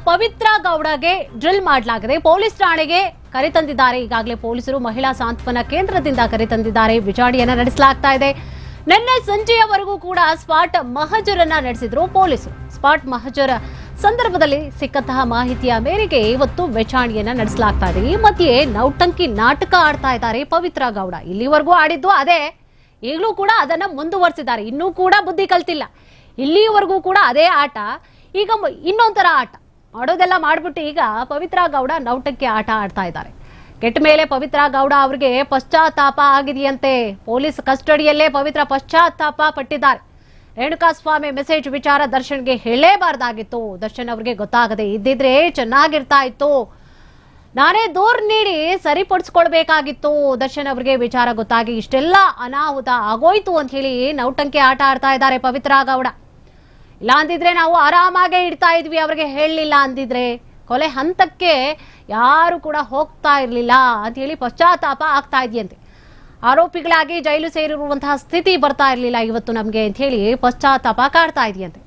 ಪವಿತ್ರ ಗೌಡಗೆ drill ಮಾಡಲಾಗಿದೆ. Police ಠಾಣೆಗೆ ಕರೆತಂದಿದ್ದಾರೆ. ಈಗಾಗಲೇ ಪೊಲೀಸರು ಮಹಿಳಾ ಸಾಂತ್ವನ ಕೇಂದ್ರದಿಂದ ಕರೆತಂದಿದ್ದಾರೆ. ವಿಚಾರಣೆಯನ್ನ ನಡೆಸಲಾಗ್ತಾ ಇದೆ. ನಿನ್ನೆ ಸಂಜೆಯವರೆಗೂ ಕೂಡ ಸ್ಪಾಟ್ ಮಹಜರನ್ನ ನಡೆಸಿದ್ರು ಪೊಲೀಸರು. ಸ್ಪಾಟ್ ಮಹಜರ ಸಂದರ್ಭದಲ್ಲಿ ಸಿಕ್ಕಂತಹ ಮಾಹಿತಿಯ ಮೇರೆಗೆ ಇವತ್ತು ವಿಚಾರಣೆಯನ್ನ ನಡೆಸಲಾಗ್ತಾ ಇದೆ. ಈ ಮಧ್ಯೆ ನೌಟಂಕಿ ನಾಟಕ ಆಡ್ತಾ ಇದ್ದಾರೆ ಪವಿತ್ರ ಗೌಡ. ಇಲ್ಲಿವರೆಗೂ ಆಡಿದ್ದು ಅದೇ, ಈಗಲೂ ಕೂಡ ಅದನ್ನ ಮುಂದುವರಿಸಿದ್ದಾರೆ. ಇನ್ನೂ ಕೂಡ ಬುದ್ಧಿ ಕಲ್ತಿಲ್ಲ. ಇಲ್ಲಿವರೆಗೂ ಕೂಡ ಅದೇ ಆಟ, ಈಗ ಇನ್ನೊಂಥರ ಆಟ ಮಾಡೋದೆಲ್ಲ ಮಾಡ್ಬಿಟ್ಟು ಈಗ ಪವಿತ್ರ ಗೌಡ ನೌಟಂಕಿ ಆಟ ಆಡ್ತಾ ಇದ್ದಾರೆ. ಕೆಟ್ಟ ಮೇಲೆ ಪವಿತ್ರ ಗೌಡ ಅವರಿಗೆ ಪಶ್ಚಾತ್ತಾಪ ಆಗಿದೆಯಂತೆ. ಪೊಲೀಸ್ ಕಸ್ಟಡಿಯಲ್ಲೇ ಪವಿತ್ರ ಪಶ್ಚಾತ್ತಾಪ ಪಟ್ಟಿದ್ದಾರೆ. ರೇಣುಕಾಸ್ವಾಮಿ ಮೆಸೇಜ್ ವಿಚಾರ ದರ್ಶನ್ಗೆ ಹೇಳಲೇಬಾರ್ದಾಗಿತ್ತು. ದರ್ಶನ್ ಅವರಿಗೆ ಗೊತ್ತಾಗದೆ ಇದ್ದಿದ್ರೆ ಚೆನ್ನಾಗಿರ್ತಾ ಇತ್ತು. ನಾನೇ ದೂರು ನೀಡಿ ಸರಿಪಡಿಸ್ಕೊಳ್ಬೇಕಾಗಿತ್ತು. ದರ್ಶನ್ ಅವರಿಗೆ ವಿಚಾರ ಗೊತ್ತಾಗಿ ಇಷ್ಟೆಲ್ಲ ಅನಾಹುತ ಆಗೋಯ್ತು ಅಂತ ಹೇಳಿ ನೌಟಂಕಿ ಆಟ ಆಡ್ತಾ ಇದ್ದಾರೆ ಪವಿತ್ರ ಗೌಡ. ಇಲ್ಲ ಅಂದಿದ್ರೆ ನಾವು ಆರಾಮಾಗೆ ಇಡ್ತಾ ಇದ್ವಿ, ಅವ್ರಿಗೆ ಹೇಳಲಿಲ್ಲ ಅಂದಿದ್ರೆ ಕೊಲೆ ಹಂತಕ್ಕೆ ಯಾರು ಕೂಡ ಹೋಗ್ತಾ ಇರಲಿಲ್ಲ ಅಂತ ಹೇಳಿ ಪಶ್ಚಾತ್ತಾಪ ಆಗ್ತಾ ಇದೆಯಂತೆ. ಆರೋಪಿಗಳಾಗಿ ಜೈಲು ಸೇರಿರುವಂತಹ ಸ್ಥಿತಿ ಬರ್ತಾ ಇರಲಿಲ್ಲ ಇವತ್ತು ನಮಗೆ ಅಂತ ಹೇಳಿ ಪಶ್ಚಾತ್ತಾಪ ಕಾಡ್ತಾ ಇದೆಯಂತೆ.